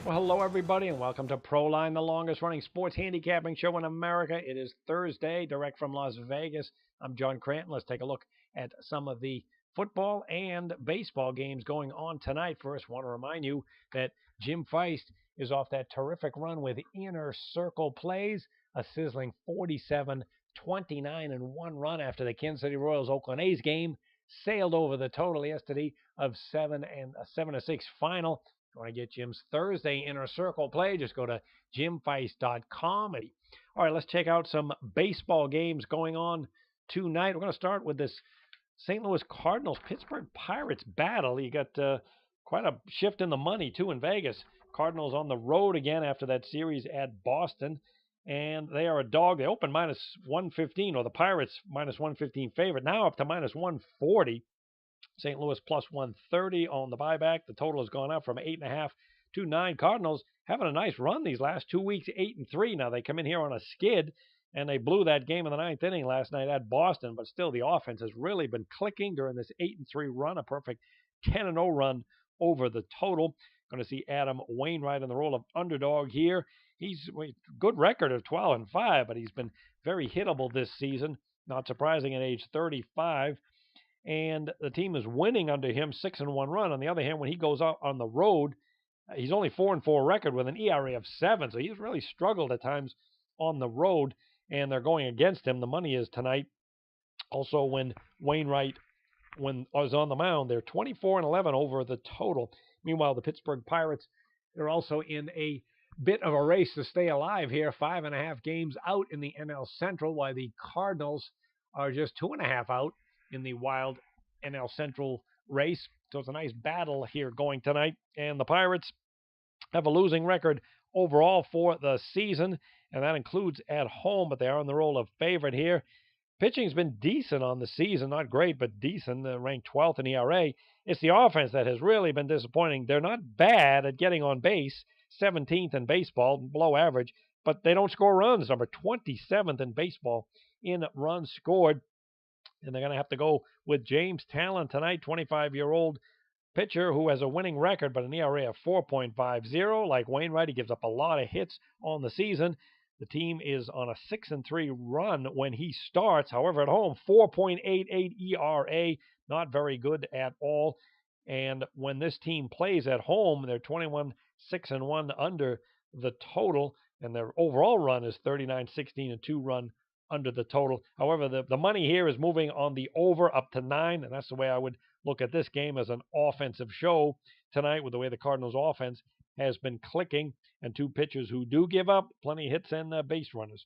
Well, hello, everybody, and welcome to Proline, the longest-running sports handicapping show in America. It is Thursday, direct from Las Vegas. I'm John Cranton. Let's take a look at some of the football and baseball games going on tonight. First, I want to remind you that Jim Feist is off that terrific run with Inner Circle plays, a sizzling 47-29 and one run after the Kansas City Royals Oakland A's game sailed over the total yesterday of 7-6 final. If you want to get Jim's Thursday Inner Circle play, just go to jimfeist.com. All right, let's check out some baseball games going on tonight. We're going to start with this St. Louis Cardinals Pittsburgh Pirates battle. You got quite a shift in the money, too, in Vegas. Cardinals on the road again after that series at Boston, and they are a dog. They opened minus 115, or the Pirates minus 115 favorite, now up to minus 140. St. Louis plus 130 on the buyback. The total has gone up from 8.5 to 9. Cardinals having a nice run these last 2 weeks, 8-3. Now they come in here on a skid, and they blew that game in the ninth inning last night at Boston. But still, the offense has really been clicking during this 8-3 run, a perfect 10-0 run over the total. Going to see Adam Wainwright in the role of underdog here. He's a good record of 12-5, but he's been very hittable this season. Not surprising at age 35. And the team is winning under him 6-1 run. On the other hand, when he goes out on the road, he's only 4-4 record with an ERA of 7. So he's really struggled at times on the road, and they're going against him. The money is tonight. Also, when Wainwright was on the mound, they're 24-11 over the total. Meanwhile, the Pittsburgh Pirates, they're also in a bit of a race to stay alive here. 5.5 games out in the NL Central, while the Cardinals are just 2.5 out in the wild NL Central race. So it's a nice battle here going tonight. And the Pirates have a losing record overall for the season, and that includes at home, but they are on the role of favorite here. Pitching's been decent on the season, not great, but decent, ranked 12th in ERA. It's the offense that has really been disappointing. They're not bad at getting on base, 17th in baseball, below average, but they don't score runs, number 27th in baseball in runs scored. And they're going to have to go with James Talon tonight, 25-year-old pitcher who has a winning record, but an ERA of 4.50. Like Wainwright, he gives up a lot of hits on the season. The team is on a 6-3 run when he starts. However, at home, 4.88 ERA, not very good at all. And when this team plays at home, they're 21-6-1 under the total, and their overall run is 39-16, a 2-run under the total. However, the money here is moving on the over up to 9, and that's the way I would look at this game, as an offensive show tonight, with the way the Cardinals' offense has been clicking, and two pitchers who do give up plenty of hits and base runners.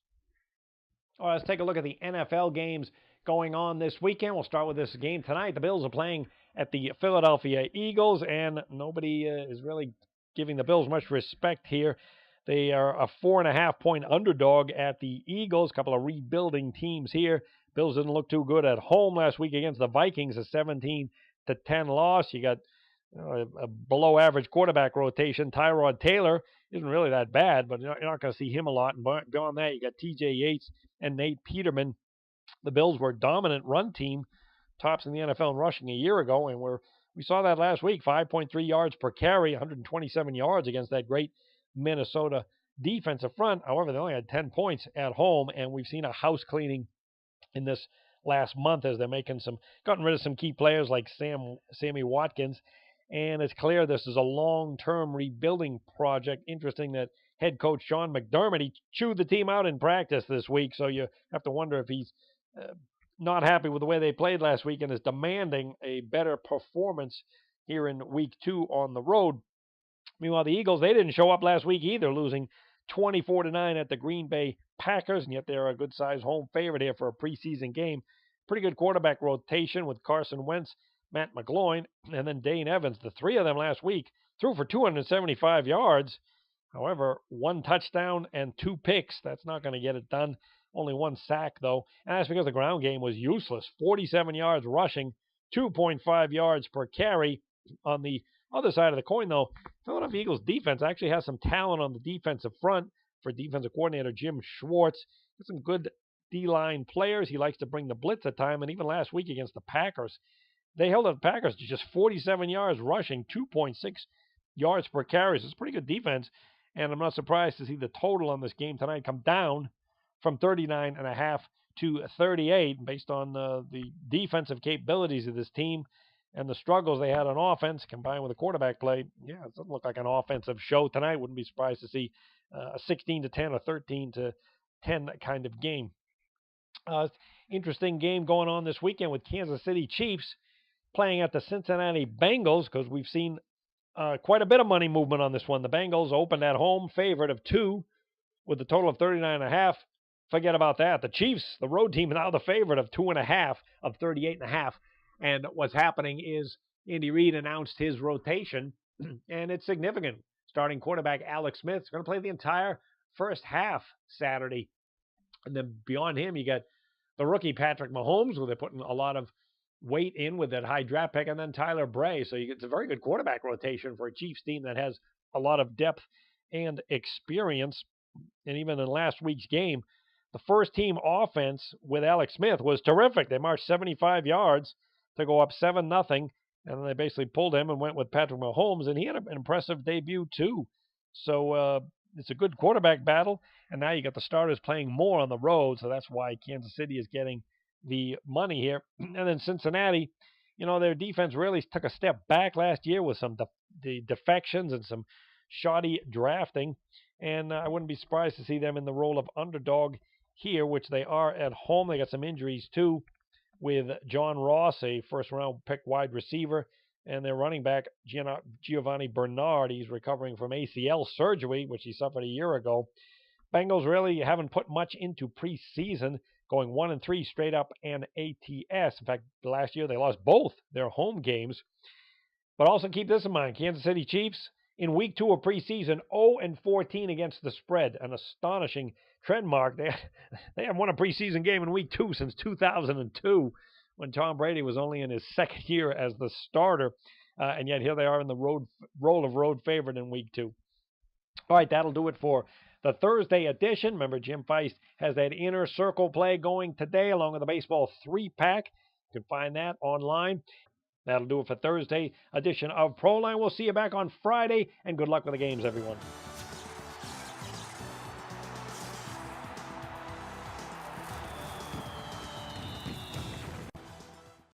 All right, let's take a look at the NFL games going on this weekend. We'll start with this game tonight. The Bills are playing at the Philadelphia Eagles, and nobody is really giving the Bills much respect here. They are a 4.5-point underdog at the Eagles. A couple of rebuilding teams here. Bills didn't look too good at home last week against the Vikings, a 17-10 loss. You got a below-average quarterback rotation. Tyrod Taylor isn't really that bad, but you're not going to see him a lot. And beyond that, you got T.J. Yates and Nate Peterman. The Bills were a dominant run team, tops in the NFL in rushing a year ago, and we saw that last week, 5.3 yards per carry, 127 yards against that great Minnesota defensive front. However, they only had 10 points at home, and we've seen a house cleaning in this last month as they're gotten rid of some key players like Sammy Watkins, and it's clear this is a long-term rebuilding project. Interesting that head coach Sean McDermott, he chewed the team out in practice this week, so you have to wonder if he's not happy with the way they played last week and is demanding a better performance here in week 2 on the road. Meanwhile, the Eagles, they didn't show up last week either, losing 24-9 at the Green Bay Packers, and yet they're a good-sized home favorite here for a preseason game. Pretty good quarterback rotation with Carson Wentz, Matt McGloin, and then Dane Evans. The three of them last week threw for 275 yards. However, 1 touchdown and 2 picks. That's not going to get it done. Only 1 sack, though. And that's because the ground game was useless. 47 yards rushing, 2.5 yards per carry. On the other side of the coin, though, Philadelphia Eagles defense actually has some talent on the defensive front for defensive coordinator Jim Schwartz. Got some good D-line players. He likes to bring the blitz at time, and even last week against the Packers, they held the Packers to just 47 yards rushing, 2.6 yards per carry. So it's pretty good defense, and I'm not surprised to see the total on this game tonight come down from 39.5 to 38 based on the defensive capabilities of this team and the struggles they had on offense combined with the quarterback play. Yeah, it doesn't look like an offensive show tonight. Wouldn't be surprised to see a 16-10 or 13-10 kind of game. Interesting game going on this weekend with Kansas City Chiefs playing at the Cincinnati Bengals, because we've seen quite a bit of money movement on this one. The Bengals opened at home favorite of 2 with a total of 39.5. Forget about that. The Chiefs, the road team, now the favorite of 2.5 of 38.5. And what's happening is Andy Reid announced his rotation, and it's significant. Starting quarterback Alex Smith is going to play the entire first half Saturday. And then beyond him, you got the rookie Patrick Mahomes, where they're putting a lot of weight in with that high draft pick, and then Tyler Bray. So it's a very good quarterback rotation for a Chiefs team that has a lot of depth and experience. And even in last week's game, the first team offense with Alex Smith was terrific. They marched 75 yards to go up 7-0, and then they basically pulled him and went with Patrick Mahomes, and he had an impressive debut too. So it's a good quarterback battle, and now you got the starters playing more on the road, so that's why Kansas City is getting the money here. And then Cincinnati, their defense really took a step back last year with some the defections and some shoddy drafting, and I wouldn't be surprised to see them in the role of underdog here, which they are at home. They got some injuries too, with John Ross, a first-round pick wide receiver, and their running back, Giovanni Bernard. He's recovering from ACL surgery, which he suffered a year ago. Bengals really haven't put much into preseason, going 1-3 straight up and ATS. In fact, last year they lost both their home games. But also keep this in mind, Kansas City Chiefs, in week 2 of preseason, 0-14 against the spread, an astonishing trend mark. They haven't won a preseason game in week 2 since 2002, when Tom Brady was only in his second year as the starter, and yet here they are in the role of road favorite in week 2. All right, that'll do it for the Thursday edition. Remember, Jim Feist has that Inner Circle play going today, along with the baseball 3-pack. You can find that online. That'll do it for Thursday edition of Proline. We'll see you back on Friday, and good luck with the games, everyone.